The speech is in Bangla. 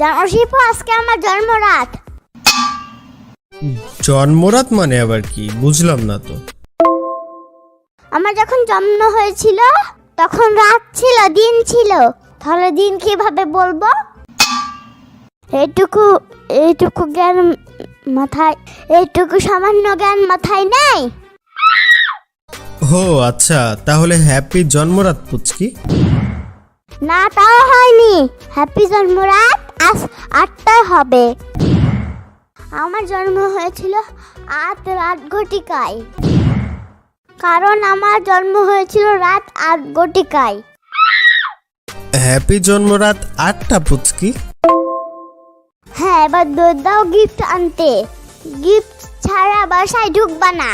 জানো শিপু, আজকে আমার জন্মরাত। জন্মরাত মানে আবার কি? বুঝলাম না তো। আমার যখন জন্ম হয়েছিল তখন রাত ছিল, দিন ছিল, তাহলে দিন কিভাবে বলবো? এইটুকু জ্ঞান মাথায়, এইটুকু সামান্য জ্ঞান মাথায় নেই। ও আচ্ছা, তাহলে হ্যাপি জন্মরাত পুচকি। না, তাও হয়নি। হ্যাপি জন্মরাত আজ 8টায় হবে। আমার জন্ম হয়েছিল রাত ঘটিকায়, কারণ আমার জন্ম হয়েছিল রাত 8 ঘটিকায়। হ্যাপি জন্মরাত 8টা পুচকি। হ্যাঁ, এবার দাও গিফট আনতে। গিফট ছাড়া বাসায় ঢুকবা না।